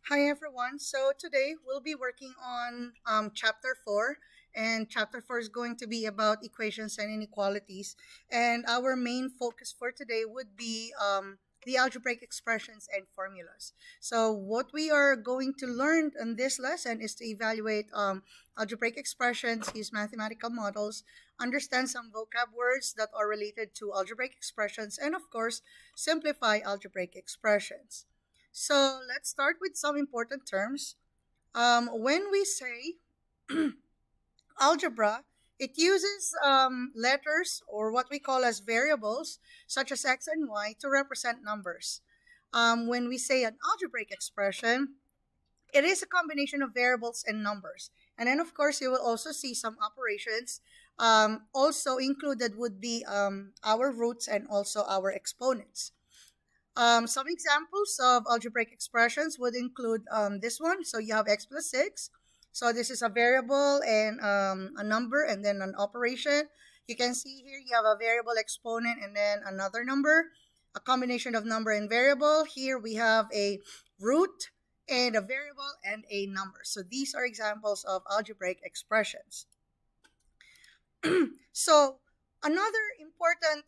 Hi everyone. So today we'll be working on chapter 4, and chapter 4 is going to be about equations and inequalities. And our main focus for today would be the algebraic expressions and formulas. So what we are going to learn in this lesson is to evaluate algebraic expressions, use mathematical models, understand some vocab words that are related to algebraic expressions, and of course, simplify algebraic expressions. So let's start with some important terms. When we say algebra, it uses letters or what we call as variables, such as x and y, to represent numbers. When we say an algebraic expression, it is a combination of variables and numbers. And then, of course, you will also see some operations. Also included would be our roots and also our exponents. Some examples of algebraic expressions would include this one. So you have x plus 6. So this is a variable and a number and then an operation. You can see here you have a variable exponent and then another number, a combination of number and variable. Here we have a root and a variable and a number. So these are examples of algebraic expressions. So another important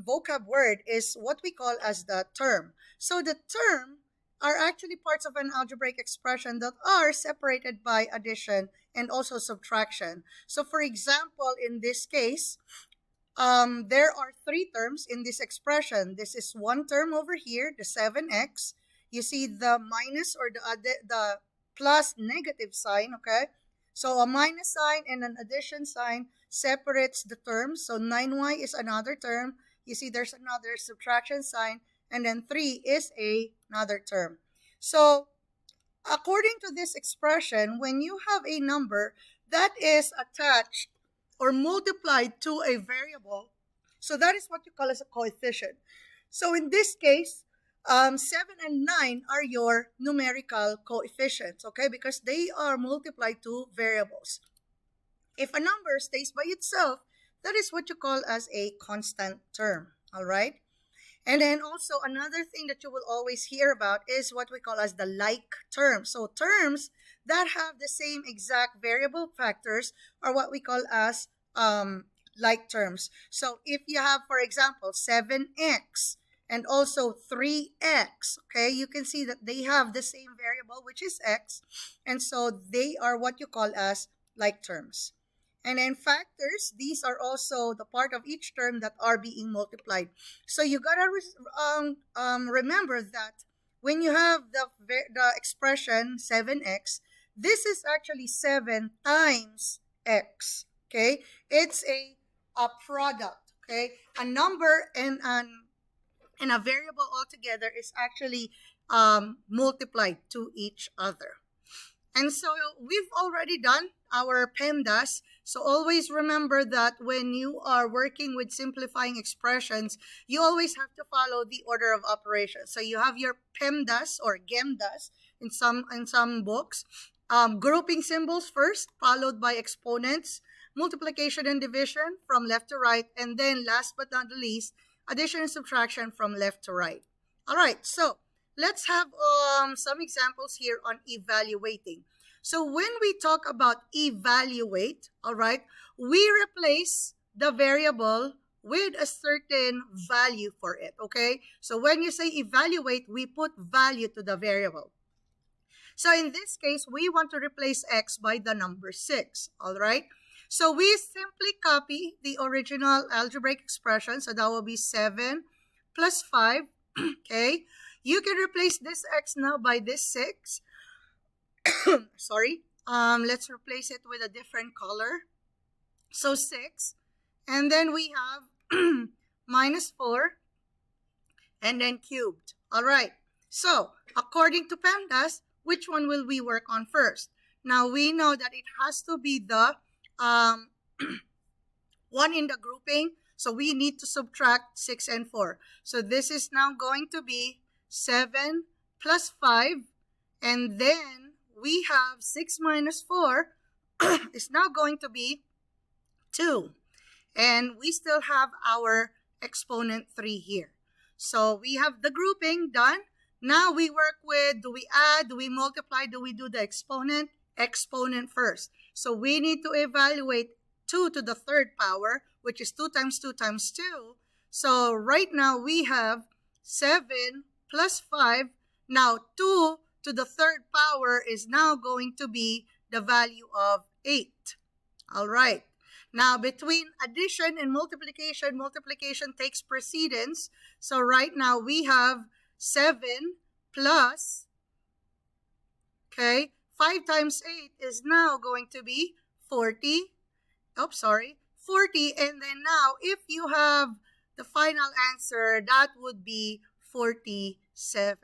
vocab word is what we call as the term. So the term are actually parts of an algebraic expression that are separated by addition and also subtraction. So for example, in this case, there are three terms in this expression. This is one term over here, the 7x. You see the minus or the plus negative sign, okay? So a minus sign and an addition sign separates the terms. So 9y is another term. You see there's another subtraction sign. And then 3 is another term. So according to this expression, when you have a number that is attached or multiplied to a variable, so that is what you call as a coefficient. So in this case, 7 and 9 are your numerical coefficients, okay? Because they are multiplied to variables. If a number stays by itself, that is what you call as a constant term, all right? And then also another thing that you will always hear about is what we call as the like terms. So terms that have the same exact variable factors are what we call as like terms. So if you have, for example, 7x, and also 3x, okay, you can see that they have the same variable, which is x, and so they are what you call as like terms. And then factors, these are also the part of each term that are being multiplied. So you gotta remember that when you have the expression 7x, this is actually 7 times x, okay? It's a product, okay? A number and a variable altogether is actually multiplied to each other. And so we've already done our PEMDAS. So always remember that when you are working with simplifying expressions, you always have to follow the order of operations. So you have your PEMDAS or GEMDAS in some books. Grouping symbols first, followed by exponents, multiplication and division from left to right, and then last but not the least, addition and subtraction from left to right. All right, so let's have some examples here on evaluating. So when we talk about evaluate, all right, we replace the variable with a certain value for it, okay? So when you say evaluate, we put value to the variable. So in this case, we want to replace x by the number 6, all right? So we simply copy the original algebraic expression. So that will be 7 plus 5, okay? You can replace this x now by this 6. Sorry. Let's replace it with a different color. So 6. And then we have minus 4 and then cubed. All right. So according to PEMDAS, which one will we work on first? Now we know that it has to be the one in the grouping. So we need to subtract 6 and 4. So this is now going to be 7 plus 5. And then we have 6 minus 4 is now going to be 2. And we still have our exponent 3 here. So we have the grouping done. Now we work with, do we add, do we multiply, do we do the exponent? Exponent first. So we need to evaluate 2 to the third power, which is 2 times 2 times 2. So right now we have 7 plus 5. Now 2 to the third power is now going to be the value of 8. All right. Now between addition and multiplication, multiplication takes precedence. So right now we have 7 plus, okay, 5 times 8 is now going to be 40. Oops, sorry, 40. And then now if you have the final answer, that would be 47.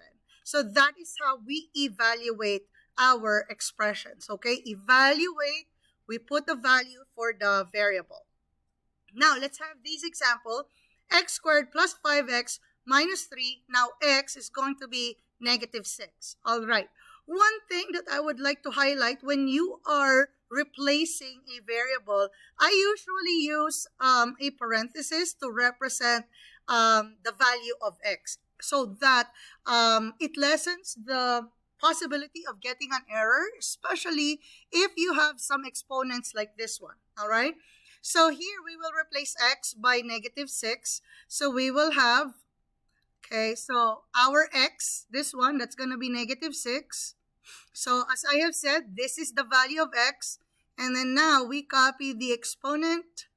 So that is how we evaluate our expressions, okay? Evaluate, we put the value for the variable. Now, let's have this example. X squared plus 5x minus 3. Now, x is going to be negative 6. All right. One thing that I would like to highlight when you are replacing a variable, I usually use a parenthesis to represent the value of x, so that it lessens the possibility of getting an error, especially if you have some exponents like this one. All right. So here we will replace x by negative 6. So we will have, okay, so our x, this one, that's going to be negative 6. So as I have said, this is the value of x. And then now we copy the exponent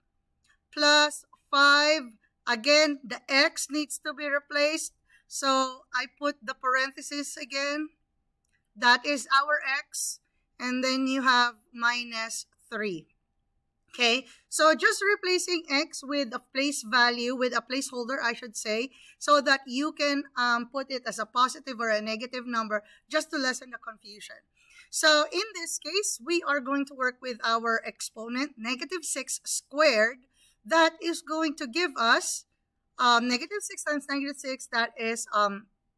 plus 5. Again, the x needs to be replaced. So I put the parenthesis again. That is our x. And then you have minus 3. Okay, so just replacing x with a place value, with a placeholder, I should say, so that you can put it as a positive or a negative number, just to lessen the confusion. So in this case, we are going to work with our exponent, negative 6 squared. That is going to give us negative 6 times negative 6, that is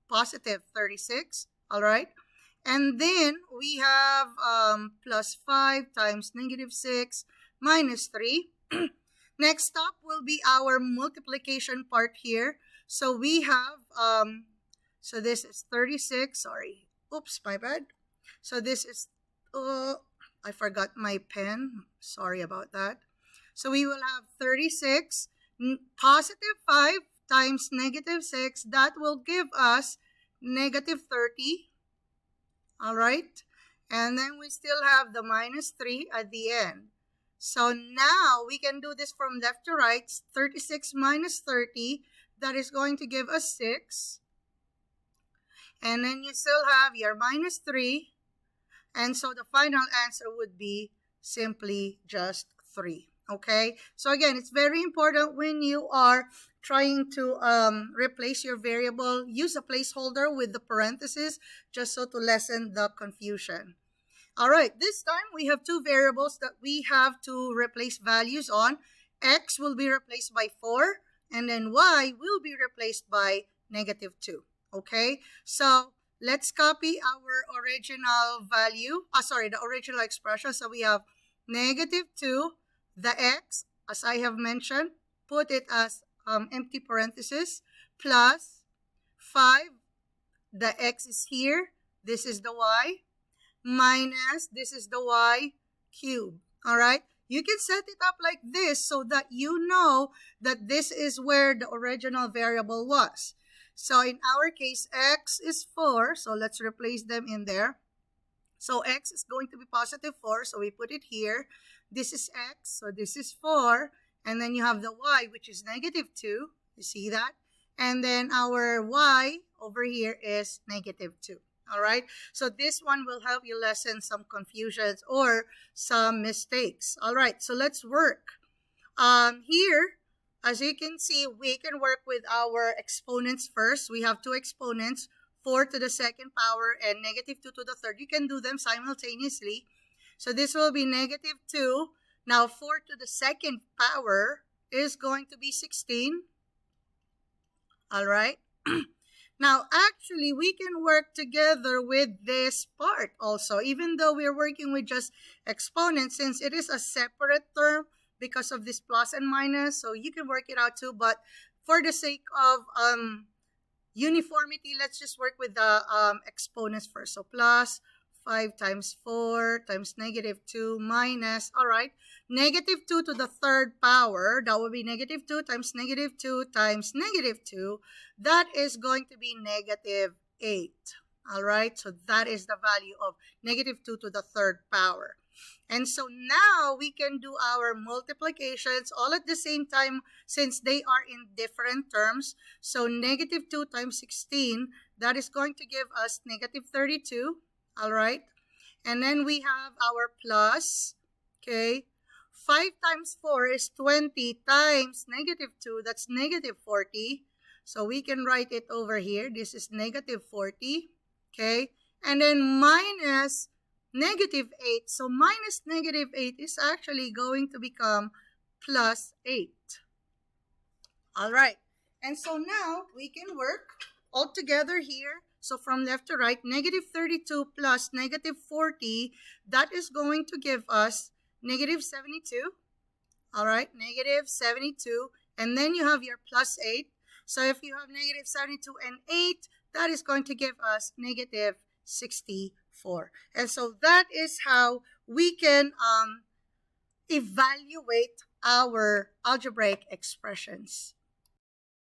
positive 36, all right? And then we have plus 5 times negative 6, minus 3. Next up will be our multiplication part here. So we have, so this is 36, sorry. Oops, my bad. So this is, I forgot my pen. Sorry about that. So we will have 36, positive 5 times negative 6. That will give us negative 30. All right. And then we still have the minus 3 at the end. So now we can do this from left to right. 36 minus 30, that is going to give us 6. And then you still have your minus 3. And so the final answer would be simply just 3. Okay? So again, it's very important when you are trying to replace your variable, use a placeholder with the parenthesis, just so to lessen the confusion. All right, this time we have two variables that we have to replace values on. X will be replaced by 4, and then y will be replaced by negative 2. Okay, so let's copy our original value, the original expression. So we have negative 2, the x, as I have mentioned, put it as empty parenthesis, plus 5, the x is here, this is the y, minus, this is the y cubed. All right, you can set it up like this so that you know that this is where the original variable was. So in our case, x is 4, so let's replace them in there. So x is going to be positive 4, so we put it here. This is x, so this is 4, and then you have the y, which is negative 2. You see that? And then our y over here is negative 2. All right, so this one will help you lessen some confusions or some mistakes. All right, so let's work. Here, as you can see, we can work with our exponents first. We have two exponents, 4 to the second power and negative 2 to the third. You can do them simultaneously. So this will be negative 2. Now 4 to the second power is going to be 16. All right. Now, actually, we can work together with this part also, even though we're working with just exponents, since it is a separate term because of this plus and minus. So you can work it out too, but for the sake of Uniformity, let's just work with the exponents first. So plus 5 times 4 times negative 2 minus, all right, negative 2 to the third power. That will be negative 2 times negative 2 times negative 2. That is going to be negative 8. All right, so that is the value of negative 2 to the third power. And so now we can do our multiplications all at the same time since they are in different terms. So negative 2 times 16, that is going to give us negative 32. All right. And then we have our plus. Okay. 5 times 4 is 20 times negative 2. That's negative 40. So we can write it over here. This is negative 40. Okay. And then minus negative 8. So minus negative 8 is actually going to become plus 8. All right. And so now we can work all together here. So from left to right, negative 32 plus negative 40, that is going to give us negative 72. All right, negative 72. And then you have your plus 8. So if you have negative 72 and 8, that is going to give us negative 64. And so that is how we can evaluate our algebraic expressions.